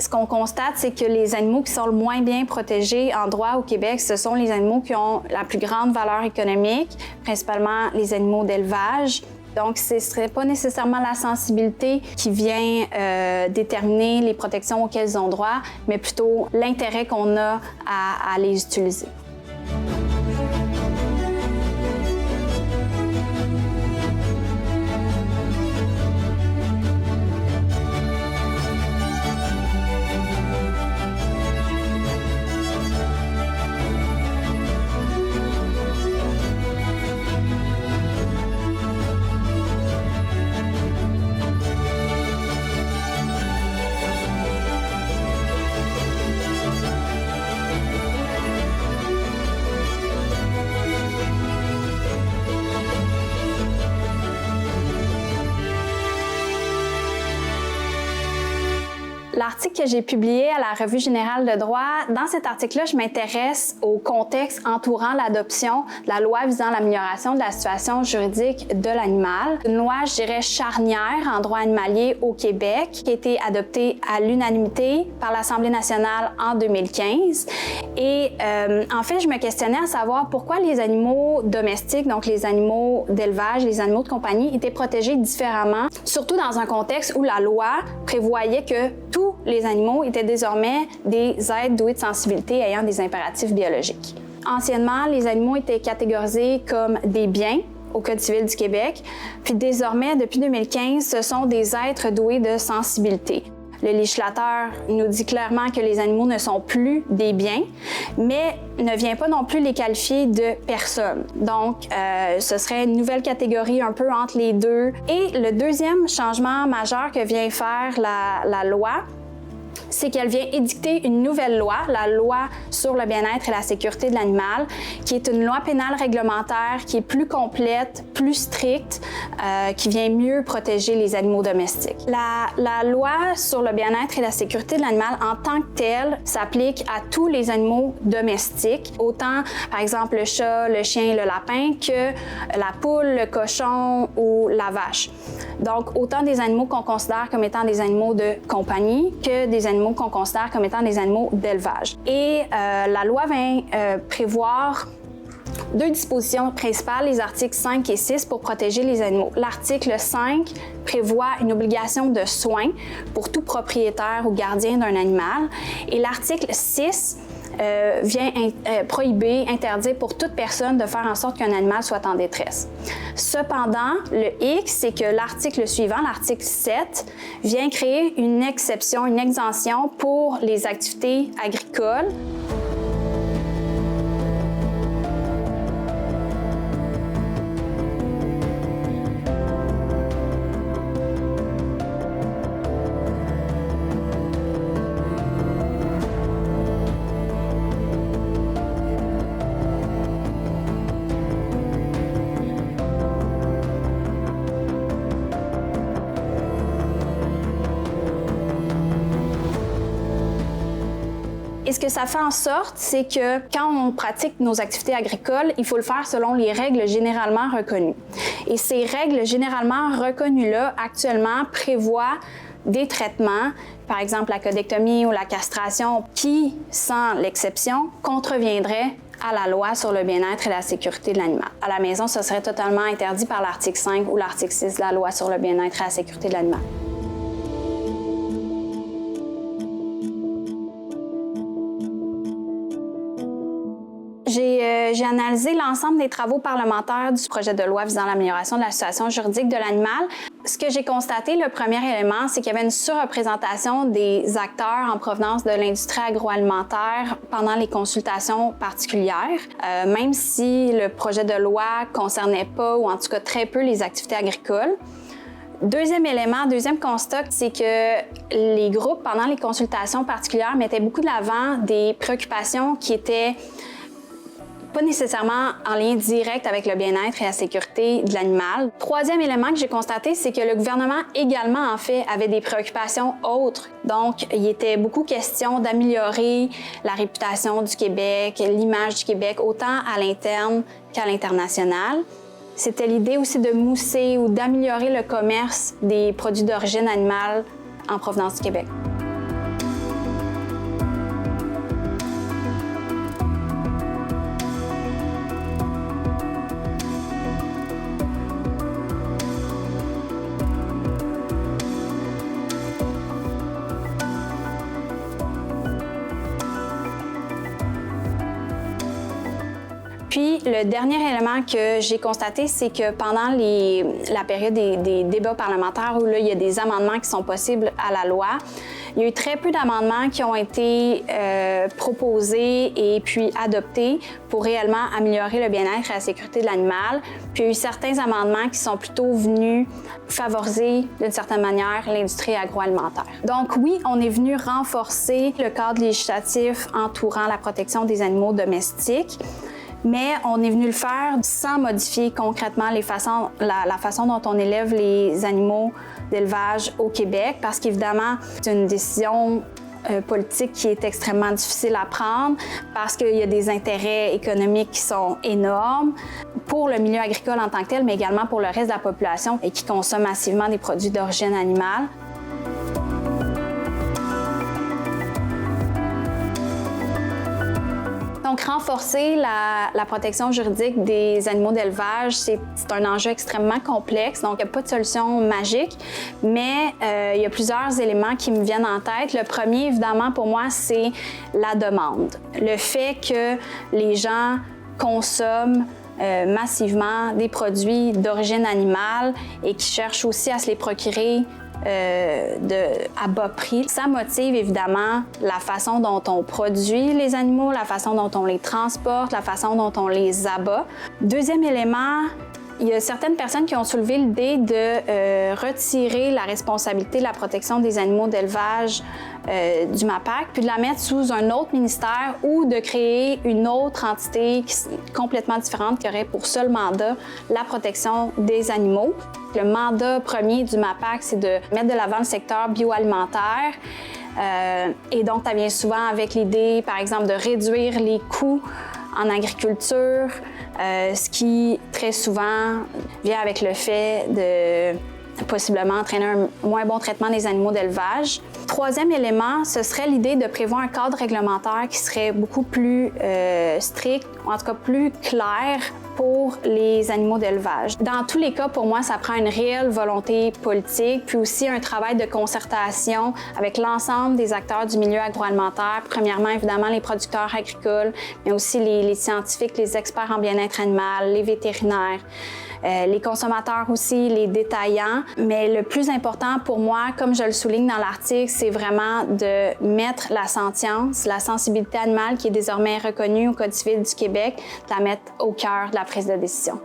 ce qu'on constate, c'est que les animaux qui sont le moins bien protégés en droit au Québec, ce sont les animaux qui ont la plus grande valeur économique, principalement les animaux d'élevage. Donc, ce ne serait pas nécessairement la sensibilité qui vient déterminer les protections auxquelles ils ont droit, mais plutôt l'intérêt qu'on a à les utiliser. L'article que j'ai publié à la Revue générale de droit, dans cet article-là, je m'intéresse au contexte entourant l'adoption de la loi visant l'amélioration de la situation juridique de l'animal. Une loi, je dirais, charnière en droit animalier au Québec, qui a été adoptée à l'unanimité par l'Assemblée nationale en 2015. Et en fait, je me questionnais à savoir pourquoi les animaux domestiques, donc les animaux d'élevage, les animaux de compagnie, étaient protégés différemment, surtout dans un contexte où la loi prévoyait que tous les animaux étaient désormais des êtres doués de sensibilité ayant des impératifs biologiques. Anciennement, les animaux étaient catégorisés comme des biens au Code civil du Québec, puis désormais, depuis 2015, ce sont des êtres doués de sensibilité. Le législateur nous dit clairement que les animaux ne sont plus des biens, mais ne vient pas non plus les qualifier de personnes. Donc, ce serait une nouvelle catégorie un peu entre les deux. Et le deuxième changement majeur que vient faire la loi, c'est qu'elle vient édicter une nouvelle loi, la loi sur le bien-être et la sécurité de l'animal, qui est une loi pénale réglementaire qui est plus complète, plus stricte, qui vient mieux protéger les animaux domestiques. La loi sur le bien-être et la sécurité de l'animal en tant que telle s'applique à tous les animaux domestiques, autant par exemple le chat, le chien et le lapin que la poule, le cochon ou la vache. Donc autant des animaux qu'on considère comme étant des animaux de compagnie que des animaux qu'on considère comme étant des animaux d'élevage. Et la loi vient prévoir deux dispositions principales, les articles 5 et 6 pour protéger les animaux. L'article 5 prévoit une obligation de soins pour tout propriétaire ou gardien d'un animal. Et l'article 6 vient prohiber, interdire pour toute personne de faire en sorte qu'un animal soit en détresse. Cependant, le X, c'est que l'article suivant, l'article 7, vient créer une exception, une exemption pour les activités agricoles. Et ce que ça fait en sorte, c'est que quand on pratique nos activités agricoles, il faut le faire selon les règles généralement reconnues. Et ces règles généralement reconnues-là, actuellement, prévoient des traitements, par exemple la codectomie ou la castration, qui, sans l'exception, contreviendraient à la loi sur le bien-être et la sécurité de l'animal. À la maison, ce serait totalement interdit par l'article 5 ou l'article 6 de la loi sur le bien-être et la sécurité de l'animal. J'ai analysé l'ensemble des travaux parlementaires du projet de loi visant l'amélioration de la situation juridique de l'animal. Ce que j'ai constaté, le premier élément, c'est qu'il y avait une surreprésentation des acteurs en provenance de l'industrie agroalimentaire pendant les consultations particulières, même si le projet de loi concernait pas, ou en tout cas très peu, les activités agricoles. Deuxième élément, deuxième constat, c'est que les groupes, pendant les consultations particulières, mettaient beaucoup de l'avant des préoccupations qui étaient pas nécessairement en lien direct avec le bien-être et la sécurité de l'animal. Troisième élément que j'ai constaté, c'est que le gouvernement également, en fait, avait des préoccupations autres. Donc, il était beaucoup question d'améliorer la réputation du Québec, l'image du Québec, autant à l'interne qu'à l'international. C'était l'idée aussi de mousser ou d'améliorer le commerce des produits d'origine animale en provenance du Québec. Puis, le dernier élément que j'ai constaté, c'est que pendant la période des débats parlementaires où là, il y a des amendements qui sont possibles à la loi, il y a eu très peu d'amendements qui ont été proposés et puis adoptés pour réellement améliorer le bien-être et la sécurité de l'animal. Puis il y a eu certains amendements qui sont plutôt venus favoriser d'une certaine manière l'industrie agroalimentaire. Donc oui, on est venu renforcer le cadre législatif entourant la protection des animaux domestiques, mais on est venu le faire sans modifier concrètement la façon dont on élève les animaux d'élevage au Québec, parce qu'évidemment, c'est une décision politique qui est extrêmement difficile à prendre parce qu'il y a des intérêts économiques qui sont énormes pour le milieu agricole en tant que tel, mais également pour le reste de la population et qui consomme massivement des produits d'origine animale. Donc, renforcer la protection juridique des animaux d'élevage, c'est un enjeu extrêmement complexe. Donc, il n'y a pas de solution magique, mais il y a plusieurs éléments qui me viennent en tête. Le premier, évidemment, pour moi, c'est la demande. Le fait que les gens consomment massivement des produits d'origine animale et qui cherchent aussi à se les procurer à bas prix. Ça motive évidemment la façon dont on produit les animaux, la façon dont on les transporte, la façon dont on les abat. Deuxième élément, il y a certaines personnes qui ont soulevé l'idée de retirer la responsabilité de la protection des animaux d'élevage du MAPAC, puis de la mettre sous un autre ministère ou de créer une autre entité complètement différente qui aurait pour seul mandat la protection des animaux. Le mandat premier du MAPAC, c'est de mettre de l'avant le secteur bioalimentaire. Et donc, ça vient souvent avec l'idée, par exemple, de réduire les coûts en agriculture, ce qui, très souvent, vient avec le fait de possiblement entraîner un moins bon traitement des animaux d'élevage. Troisième élément, ce serait l'idée de prévoir un cadre réglementaire qui serait beaucoup plus strict, ou en tout cas plus clair pour les animaux d'élevage. Dans tous les cas, pour moi, ça prend une réelle volonté politique, puis aussi un travail de concertation avec l'ensemble des acteurs du milieu agroalimentaire. Premièrement, évidemment, les producteurs agricoles, mais aussi les scientifiques, les experts en bien-être animal, les vétérinaires, les consommateurs aussi, les détaillants. Mais le plus important pour moi, comme je le souligne dans l'article, c'est vraiment de mettre la sentience, la sensibilité animale qui est désormais reconnue au Code civil du Québec, de la mettre au cœur de la prise de décision.